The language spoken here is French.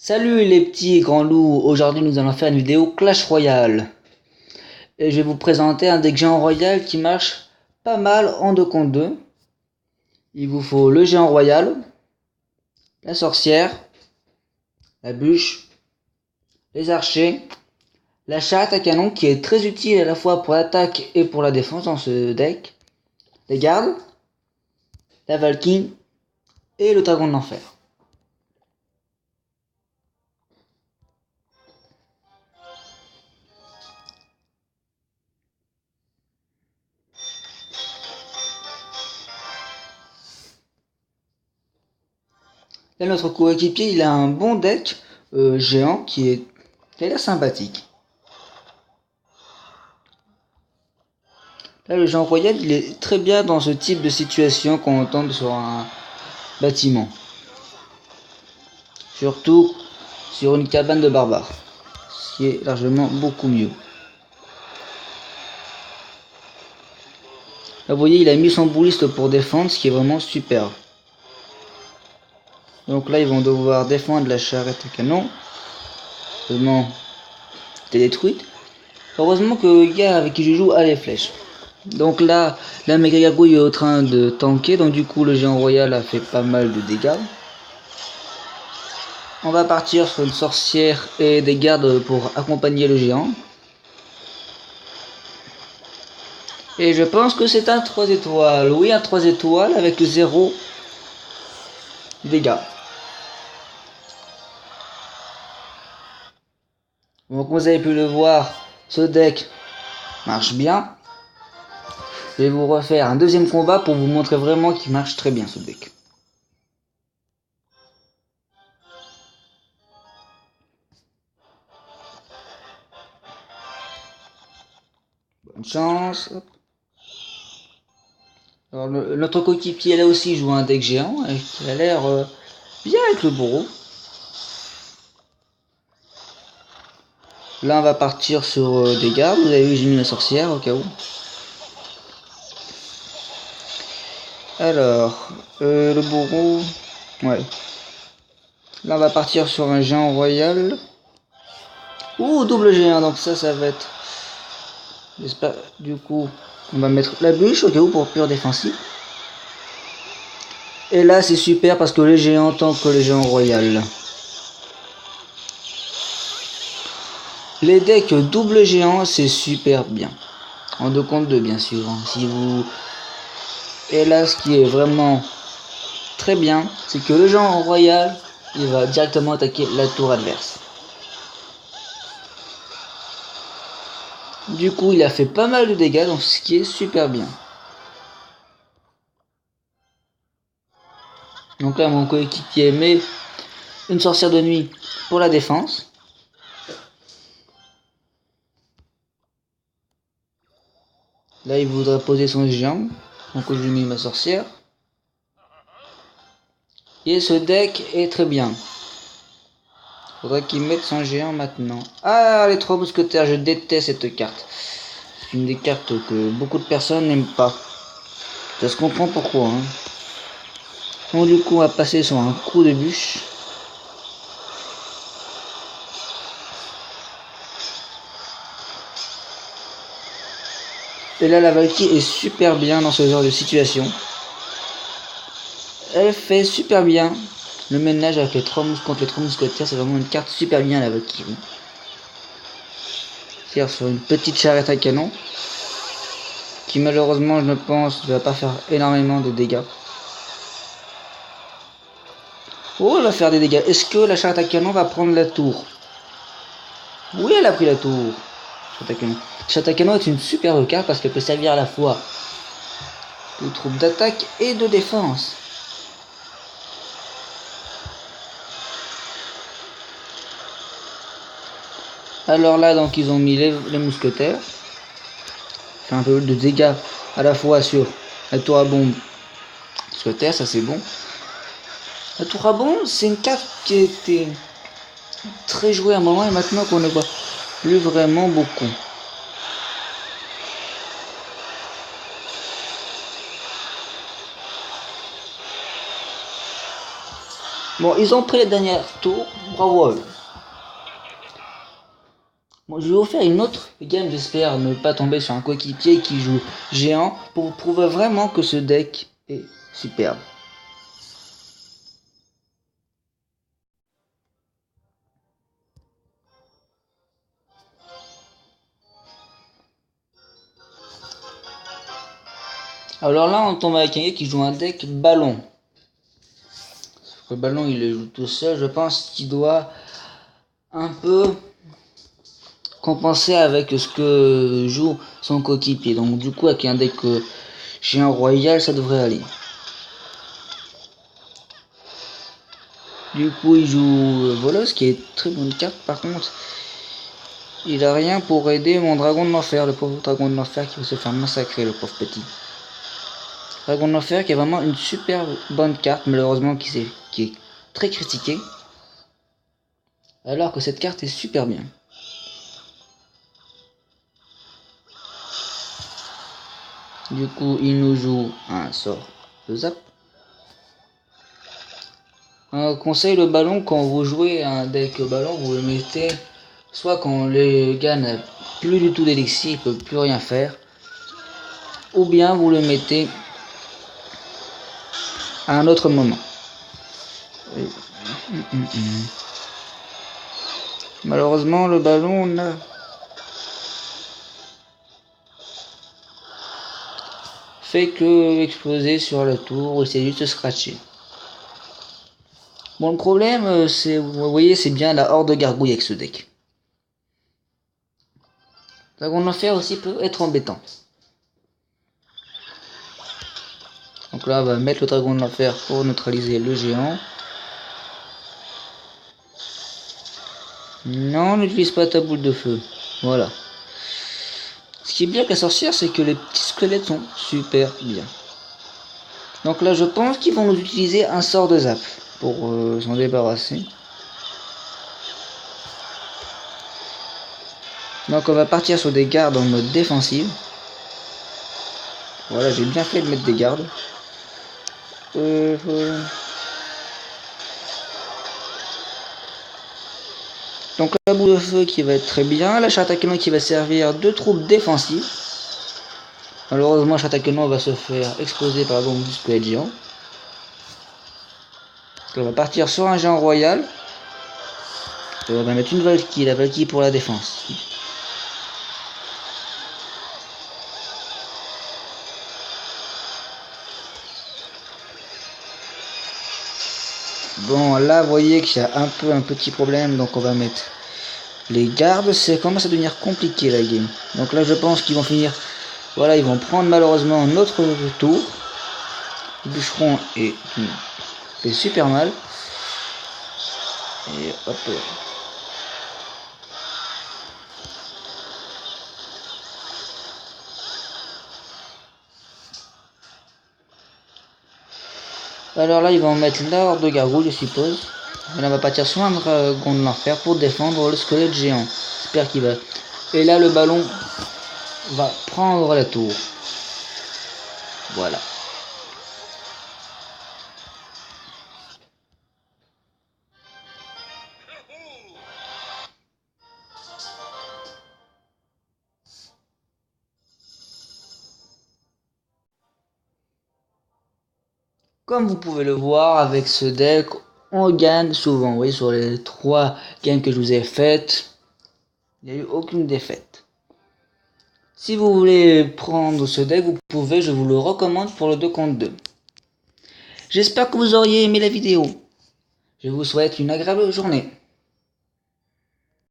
Salut les petits et grands loups, aujourd'hui nous allons faire une vidéo Clash Royale. Et je vais vous présenter un deck géant royal qui marche pas mal en 2 contre 2. Il vous faut le géant royal, la sorcière, la bûche, les archers, la charrette à canon qui est très utile à la fois pour l'attaque et pour la défense dans ce deck, les gardes, la valkyrie et le dragon de l'enfer. Là, notre coéquipier, il a un bon deck géant qui a l'air sympathique. Là, le géant royal, il est très bien dans ce type de situation quand on tombe sur un bâtiment. Surtout sur une cabane de barbares, ce qui est largement beaucoup mieux. Là, vous voyez, il a mis son bouliste pour défendre, ce qui est vraiment super. Donc là, ils vont devoir défendre la charrette à canon. Heureusement, c'était détruite. Heureusement que le gars avec qui je joue a les flèches. Donc là, la méga gargouille est en train de tanker, donc du coup, le géant royal a fait pas mal de dégâts. On va partir sur une sorcière et des gardes pour accompagner le géant. Et je pense que c'est un 3 étoiles. Oui, un 3 étoiles avec 0 dégâts. Donc comme vous avez pu le voir, ce deck marche bien. Je vais vous refaire un deuxième combat pour vous montrer vraiment qu'il marche très bien ce deck. Bonne chance. Alors, notre coéquipier là aussi joue un deck géant et qui a l'air bien avec le bourreau. Là on va partir sur des gardes. Vous avez vu, j'ai mis la sorcière au cas où. Alors, le bourreau. Ouais. Là on va partir sur un géant royal. Ouh, double géant, donc ça va être... J'espère, du coup, on va mettre la bûche au cas où pour pure défensive. Et là c'est super parce que les géants tant que les géants royal. Les decks double géant c'est super bien. En 2 contre 2 bien sûr. Si vous... Et là ce qui est vraiment très bien, c'est que le géant royal, il va directement attaquer la tour adverse. Du coup il a fait pas mal de dégâts, donc ce qui est super bien. Donc là mon coéquipier met une sorcière de nuit pour la défense. Là il voudrait poser son géant, donc je lui mets ma sorcière. Et ce deck est très bien. Faudrait qu'il mette son géant maintenant. Ah, les 3 mousquetaires, je déteste cette carte. C'est une des cartes que beaucoup de personnes n'aiment pas. Ça se comprend pourquoi. Hein. Donc du coup, on va passer sur un coup de bûche. Et là, la Valkyrie est super bien dans ce genre de situation. Elle fait super bien le ménage avec les 3 contre les 3 mousquetaires. C'est vraiment une carte super bien, la Valkyrie. Tire sur une petite charrette à canon. Qui malheureusement, je pense, ne va pas faire énormément de dégâts. Oh, elle va faire des dégâts. Est-ce que la charrette à canon va prendre la tour? Oui, elle a pris la tour. Charrette à canon est une superbe carte parce qu'elle peut servir à la fois de troupe d'attaque et de défense. Alors là, donc, ils ont mis les mousquetaires. Fait un peu de dégâts à la fois sur la tour à bombe mousquetaire, ça c'est bon. La tour à bombe, c'est une carte qui était très jouée à un moment et maintenant qu'on ne voit plus vraiment beaucoup. Bon, ils ont pris les dernières tours, bravo à eux. Bon, je vais vous faire une autre game, j'espère ne pas tomber sur un coéquipier qui joue géant pour vous prouver vraiment que ce deck est superbe. Alors là, on tombe avec un gars qui joue un deck ballon. Le ballon, il le joue tout seul. Je pense qu'il doit un peu compenser avec ce que joue son coéquipier. Donc du coup, avec un deck géant royal, ça devrait aller. Du coup, il joue Volos, qui est très bonne carte. Par contre, il a rien pour aider mon dragon de l'enfer, le pauvre dragon de l'enfer qui va se faire massacrer, le pauvre petit. Dragon de l'enfer qui est vraiment une super bonne carte, malheureusement qui est très critiquée. Alors que cette carte est super bien. Du coup, il nous joue un sort de zap. Un conseil, le ballon, quand vous jouez un deck ballon, vous le mettez soit quand le gars n'a plus du tout d'élixir, il peut plus rien faire, ou bien vous le mettez à un autre moment. Malheureusement, le ballon n'a fait que exploser sur la tour, ou c'est juste de scratcher. Bon, le problème, c'est, vous voyez, c'est bien la horde de gargouilles avec ce deck. Dragon de l'enfer aussi peut être embêtant. Donc là, on va mettre le dragon de l'enfer pour neutraliser le géant. Non, n'utilise pas ta boule de feu. Voilà. Ce qui est bien avec la sorcière, c'est que les petits squelettes sont super bien. Donc là, je pense qu'ils vont nous utiliser un sort de zap pour s'en débarrasser. Donc on va partir sur des gardes en mode défensive. Voilà, j'ai bien fait de mettre des gardes. Donc la boule de feu qui va être très bien. La chatte à canon qui va servir de troupe défensive. Malheureusement, la chatte à canon va se faire exploser par la bombe du squelette géant. Donc, on va partir sur un géant royal. Et on va mettre une Valkyrie, la Valkyrie pour la défense. Bon, là, vous voyez qu'il y a un petit problème, donc on va mettre les gardes. Ça commence à devenir compliqué la game. Donc là, je pense qu'ils vont finir. Voilà, ils vont prendre malheureusement notre tour. Le bûcheron fait super mal. Et hop. Alors là, ils vont mettre la horde de gargouilles, je suppose. Et là, on va partir sur un dragon de l'enfer pour défendre le squelette géant. J'espère qu'il va. Et là, le ballon va prendre la tour. Voilà. Comme vous pouvez le voir avec ce deck, on gagne souvent. Vous voyez sur les 3 games que je vous ai faites, il n'y a eu aucune défaite. Si vous voulez prendre ce deck, vous pouvez, je vous le recommande pour le 2 contre 2. J'espère que vous auriez aimé la vidéo. Je vous souhaite une agréable journée.